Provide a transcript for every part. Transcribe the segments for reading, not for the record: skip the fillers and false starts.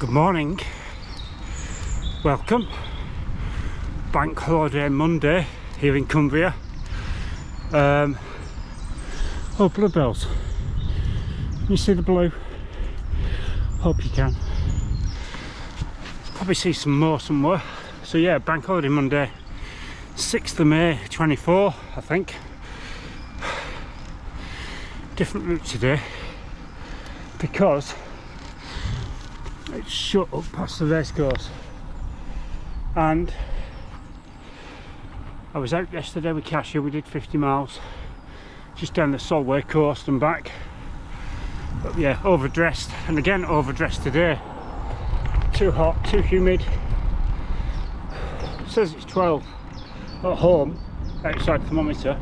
Good morning, welcome. Bank holiday Monday here in Cumbria. Oh, bluebells. Can you see the blue? Hope you can. Probably see some more somewhere. So yeah, bank holiday Monday, 6th of May 24, I think. Different route today because it's shut up past the racecourse, and I was out yesterday with Kasia. We did 50 miles just down the Solway coast and back, but yeah, overdressed, and again overdressed today. Too hot, too humid. It says it's 12 at home, outside thermometer.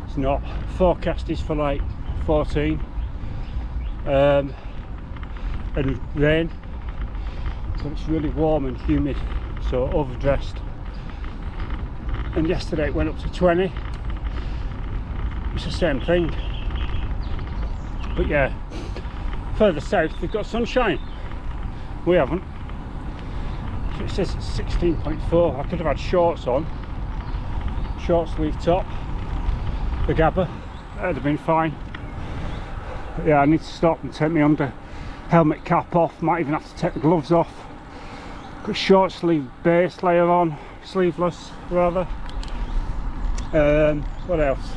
It's not. Forecast is for like 14 and rain, so it's really warm and humid, so overdressed. And yesterday it went up to 20. It's the same thing, but yeah, further south they've got sunshine, we haven't. So it says it's 16.4. I could have had shorts on, short sleeve top, the Gabba, that would have been fine. But yeah, I need to stop and take my under helmet cap off. Might even have to take the gloves off. Got short sleeve base layer on, sleeveless rather. What else?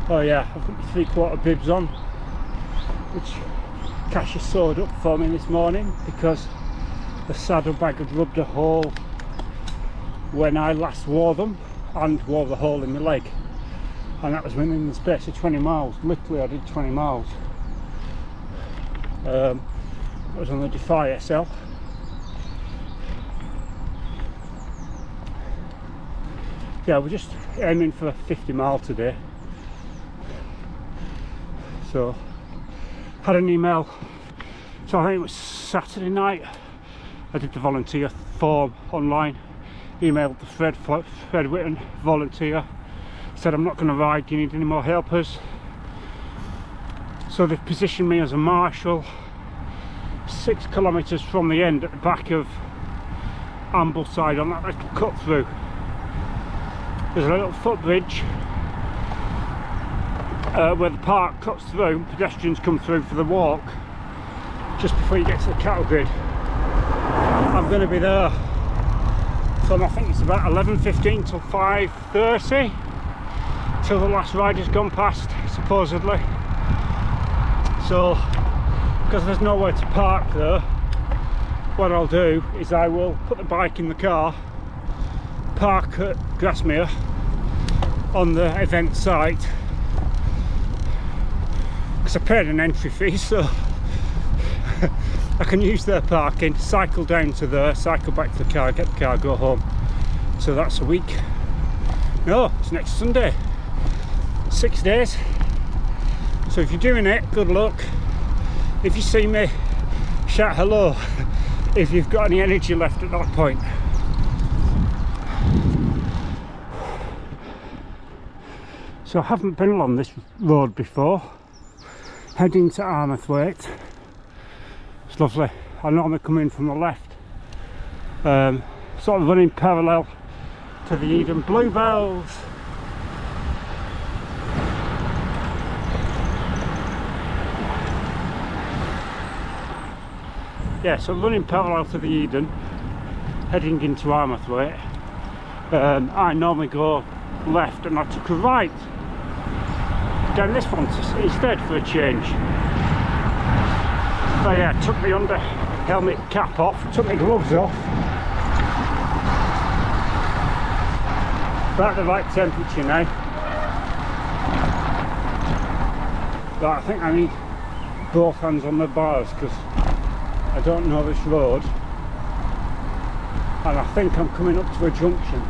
Oh yeah, I've got my 3/4 bibs on, which Kasia sewed up for me this morning because the saddlebag had rubbed a hole when I last wore them, and wore the hole in my leg, and that was within the space of 20 miles. Literally I did 20 miles. I was on the Defy SL. Yeah, we're just aiming for 50 miles today. So, had an email, so I think it was Saturday night, I did the volunteer form online, emailed the Fred Whitten, volunteer, said I'm not going to ride, do you need any more helpers? So they've positioned me as a marshal 6 kilometres from the end at the back of Ambleside on that little cut through. There's a little footbridge where the park cuts through, pedestrians come through for the walk just before you get to the cattle grid. I'm going to be there from, I think it's about 11:15 till 5:30 till the last rider's gone past, supposedly. So, because there's nowhere to park there, what I'll do is I will put the bike in the car, park at Grasmere on the event site, because I paid an entry fee, so I can use their parking, cycle down to there, cycle back to the car, get the car, go home. So that's a week. No, it's next Sunday. 6 days. So if you're doing it, good luck. If you see me, shout hello if you've got any energy left at that point. So I haven't been along this road before. Heading to Armathwaite. It's lovely. I normally come in from the left, sort of running parallel to the Eden bluebells. Yeah, so running parallel to the Eden, heading into Armathwaite. I normally go left, and I took a right down this one instead for a change. So yeah, took the under helmet cap off, took my gloves off. About the right temperature now. But I think I need both hands on the bars because I don't know this road, and I think I'm coming up to a junction.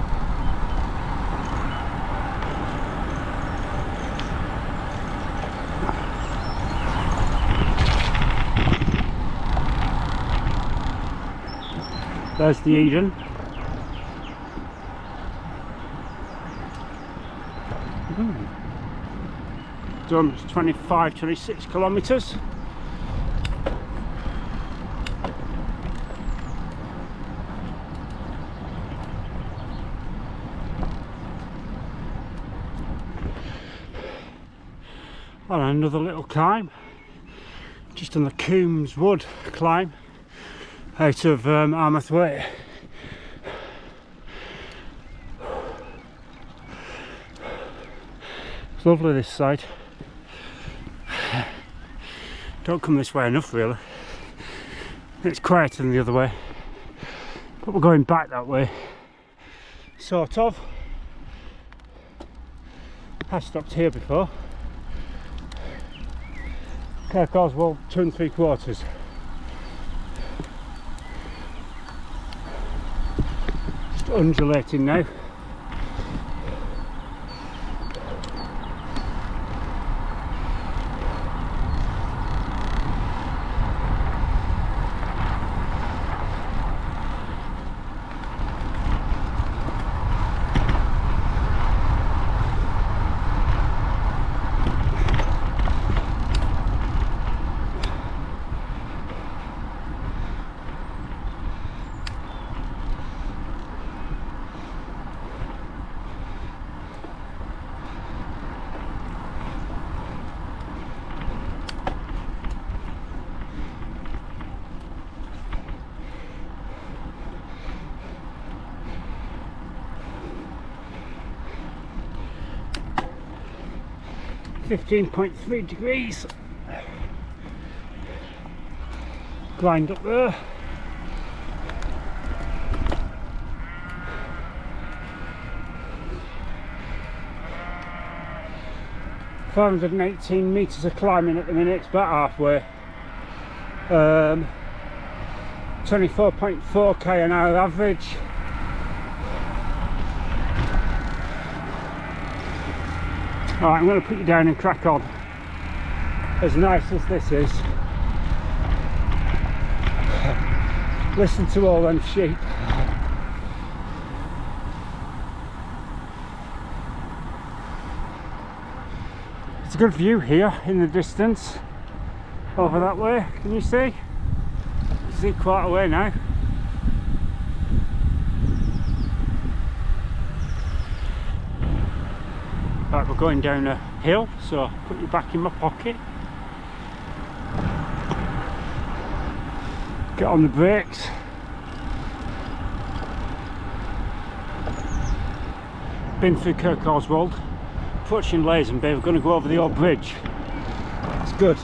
There's the Eden. Done 25, 26 kilometres. on another little climb, just on the Coombs Wood climb out of Armouth Way. It's lovely this side. Don't come this way enough really. It's quieter than the other way, but we're going back that way, sort of. I stopped here before. Kirk Oswald 2 3/4. Just undulating now. .3 degrees. Grind up there. .518 metres of climbing at the minute, it's about halfway. 24.4k an hour average. Alright, I'm going to put you down and crack on. As nice as this is, listen to all them sheep. It's a good view here in the distance, over that way. Can you see? You see quite a way now. Right, we're going down a hill, so I'll put you back in my pocket. Get on the brakes. Been through Kirk Oswald, approaching Lazenby. We're going to go over the old bridge. It's good.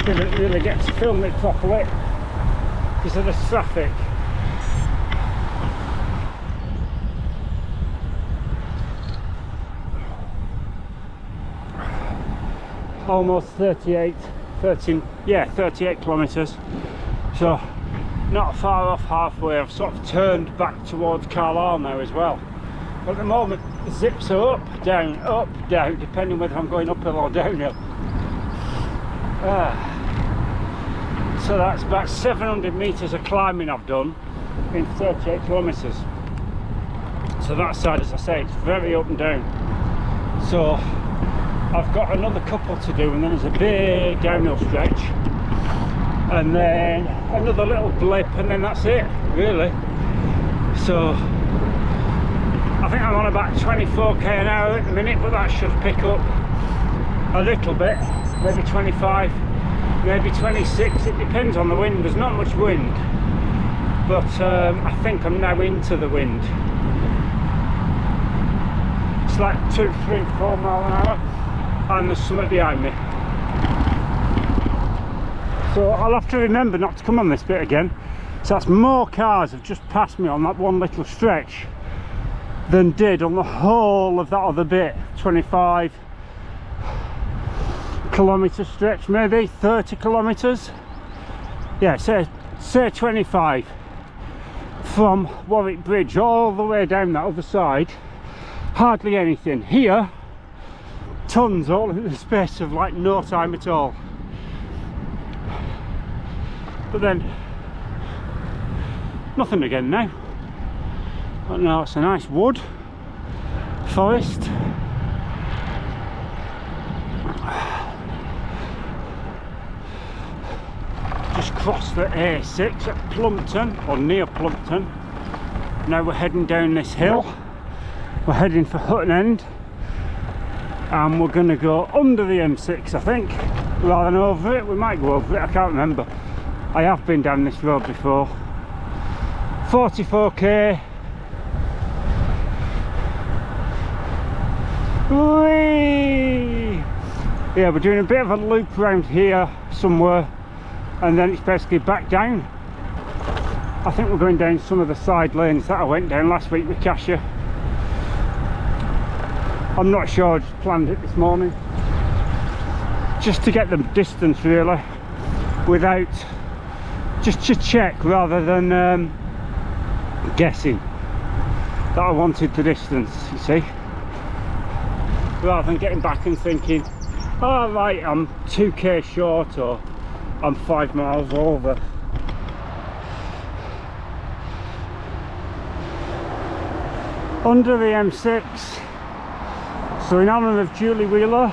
Didn't really get to film it properly because of the traffic. Almost 38 kilometres, so not far off halfway. I've sort of turned back towards Carlisle now as well. But at the moment the zips are up, down, depending whether I'm going uphill or downhill. So that's about 700 metres of climbing I've done in 38 kilometres. So that side, as I say, it's very up and down. So I've got another couple to do, and then there's a big downhill stretch, and then another little blip, and then that's it, really. So I think I'm on about 24k an hour at the minute, but that should pick up a little bit, maybe 25. Maybe 26, it depends on the wind. There's not much wind, but I think I'm now into the wind. It's like 2, 3, 4 mile an hour, and there's something behind me. So I'll have to remember not to come on this bit again. So that's more cars have just passed me on that one little stretch than did on the whole of that other bit. 25 kilometre stretch, maybe 30 kilometres. Yeah, say 25 from Warwick Bridge all the way down that other side. Hardly anything. Here, tons, all in the space of like no time at all. But then nothing again now. But now it's a nice wood, Forest. Just crossed the A6 at Plumpton, or near Plumpton. Now we're heading down this hill. We're heading for Hutton End, and we're going to go under the M6, I think, rather than over it. We might go over it, I can't remember. I have been down this road before. 44k. Whee! Yeah, we're doing a bit of a loop around here somewhere, and then it's basically back down. I think we're going down some of the side lanes that I went down last week with Kasia. I'm not sure, I just planned it this morning. Just to get the distance really, without, just to check rather than guessing that I wanted the distance, you see. Rather than getting back and thinking, oh right, I'm 2k short or I'm 5 miles over. Under the M6. So in honour of Julie Wheeler,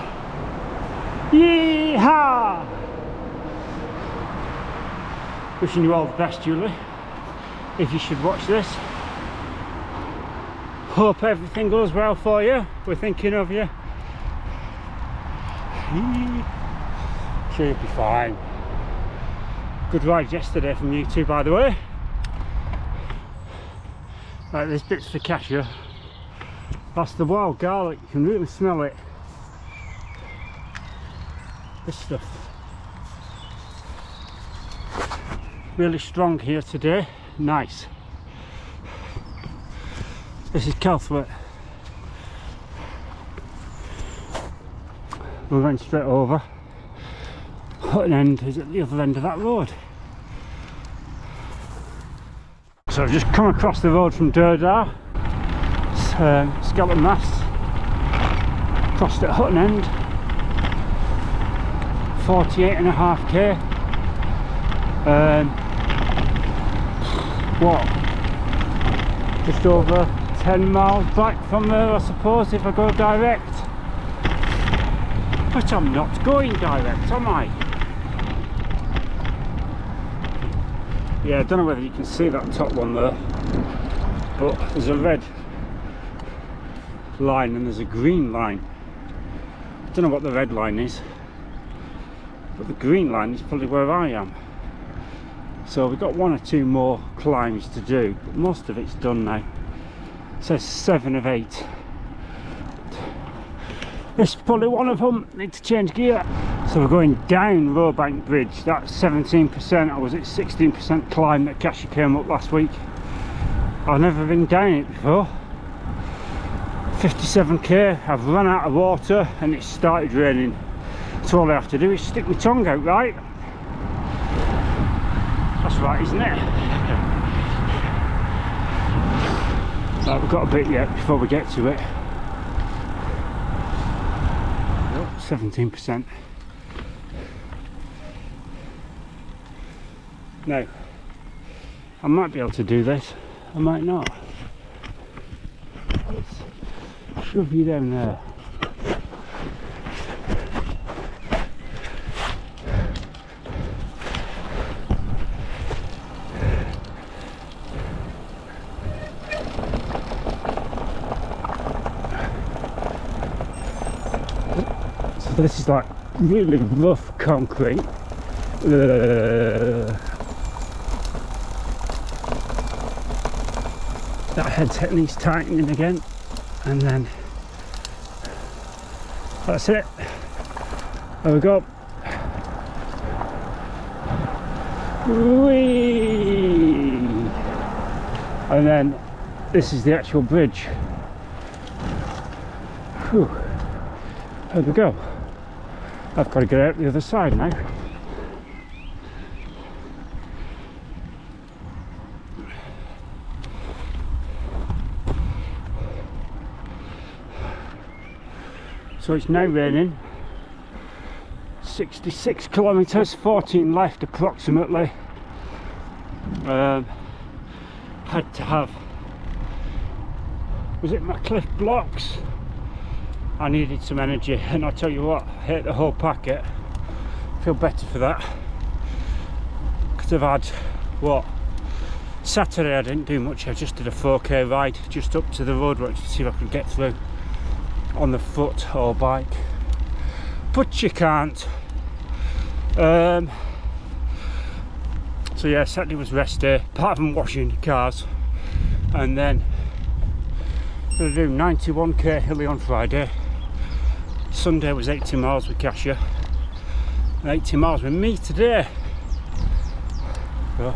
yeehaw! Wishing you all the best, Julie, if you should watch this. Hope everything goes well for you. We're thinking of you. Sure you'll be fine. Good ride yesterday from you two, by the way. Right, this bit's for Kasia. That's the wild garlic, you can really smell it. This stuff. Really strong here today, nice. This is Calthwaite. We're going straight over. Hutton End is at the other end of that road. So I've just come across the road from Durdar. Skeleton Masts, crossed at Hutton End, 48.5k. What? Just over 10 miles back from there, I suppose, if I go direct. But I'm not going direct, am I? Yeah, I don't know whether you can see that top one there, but there's a red line and there's a green line. I don't know what the red line is, but the green line is probably where I am. So we've got 1 or 2 more climbs to do, but most of it's done now. It says 7 of 8. This is probably one of them. Need to change gear. So we're going down Roebank Bridge. That's 17%, or was it 16% climb that Kasia came up last week. I've never been down it before. 57k. I've run out of water and it's started raining. So all I have to do is stick my tongue out, right? That's right, isn't it? Right, we've got a bit yet before we get to it. 17%. Now, I might be able to do this, I might not. Let's shove you down there. So this is like really rough concrete. That headset needs tightening again, and then that's it. There we go. Whee! And then this is the actual bridge. Whew. There we go. I've got to get out the other side now. So it's now raining. 66 kilometres, 14 left approximately. Had to have, was it my cliff blocks? I needed some energy, and I tell you what, I ate the whole packet. Feel better for that, because I've had, what, Saturday I didn't do much. I just did a 4k ride just up to the roadworks to see if I could get through on the foot or bike, but you can't. So yeah, Saturday was rest day, apart from washing cars, and then I'm going to do 91k hilly on Friday. Sunday was 80 miles with Kasia, and 80 miles with me today. So,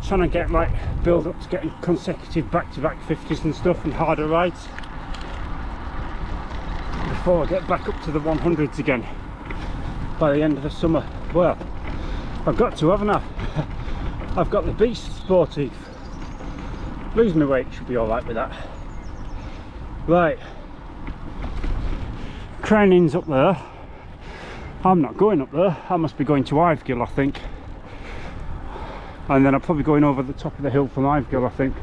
trying to get like build up to getting consecutive back-to-back 50s and stuff and harder rides before I get back up to the 100s again by the end of the summer. Well, I've got to, haven't I? I've got the Beast Sportive. Lose my weight, should be alright with that. Right, Crowning's up there. I'm not going up there. I must be going to Ivegill, I think. And then I'm probably going over the top of the hill from Ivegill, I think,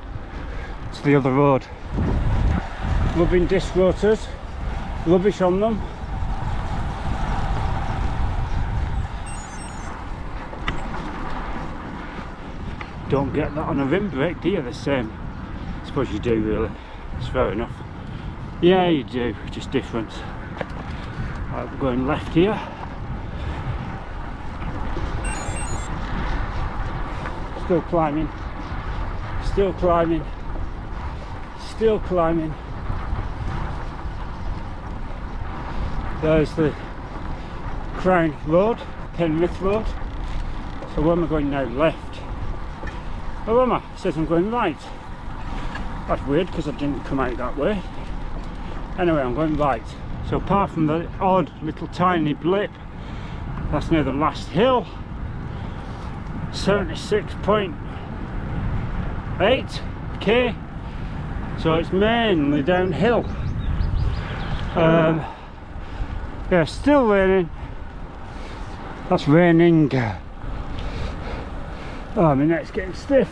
to the other road. Loving disc rotors, rubbish on them. Don't get that on a rim brake, do you? The same. I suppose you do, really. It's fair enough. Yeah, you do, just different. Right, we're going left here. Still climbing. Still climbing. Still climbing. There's the Crown Road, Penrith Road. So where am I going now? Left. Oh, am I? It says I'm going right. That's weird because I didn't come out that way. Anyway, I'm going right. So apart from the odd little tiny blip, that's near the last hill. 76.8k. So it's mainly downhill. Yeah, still raining. That's raining. Oh, my neck's getting stiff.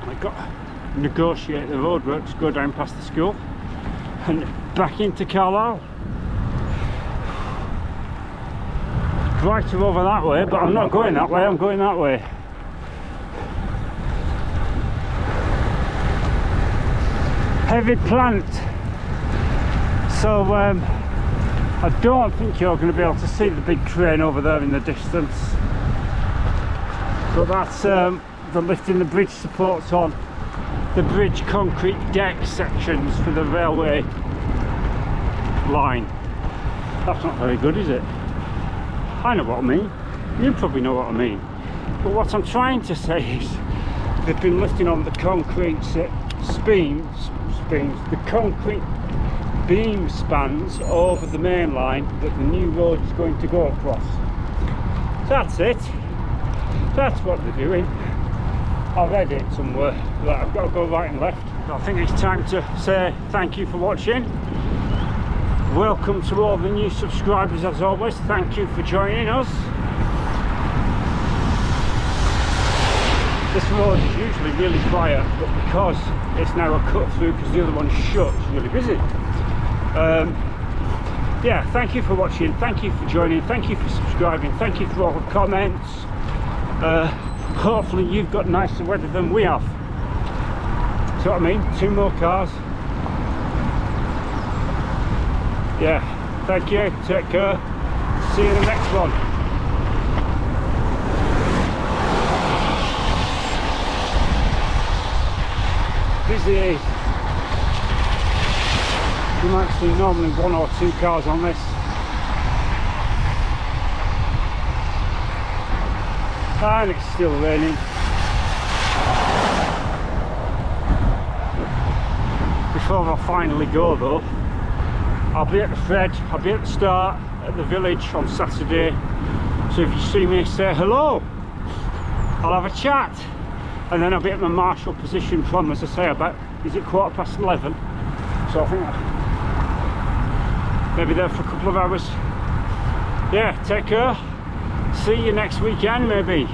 I've got to negotiate the roadworks, go down past the school and back into Carlisle. Brighter over that way, but I'm not going that way, I'm going that way. Heavy plant. So I don't think you're going to be able to see the big crane over there in the distance. But that's the lifting the bridge supports on the bridge concrete deck sections for the railway line. That's not very good, is it? I know what I mean. You probably know what I mean. But what I'm trying to say is they've been lifting on the concrete the concrete beam spans over the main line that the new road is going to go across. That's it. That's what they're doing. I read it somewhere that I've got to go right and left. I think it's time to say thank you for watching. Welcome to all the new subscribers as always. Thank you for joining us. This road is usually really quiet, but because it's now a cut through because the other one's shut, it's really busy. Yeah, thank you for watching, thank you for joining, thank you for subscribing, thank you for all the comments. Hopefully you've got nicer weather than we have. See what I mean? 2 more cars. Yeah, thank you, take care, see you in the next one. Busy. You might see normally 1 or 2 cars on this. And it's still raining. Before I finally go though, I'll be at the Fred, I'll be at the start at the village on Saturday. So if you see me, say hello. I'll have a chat. And then I'll be at my marshal position from, as I say, about, is it 11:15? So I think maybe there for a couple of hours. Yeah, take care. See you next weekend maybe.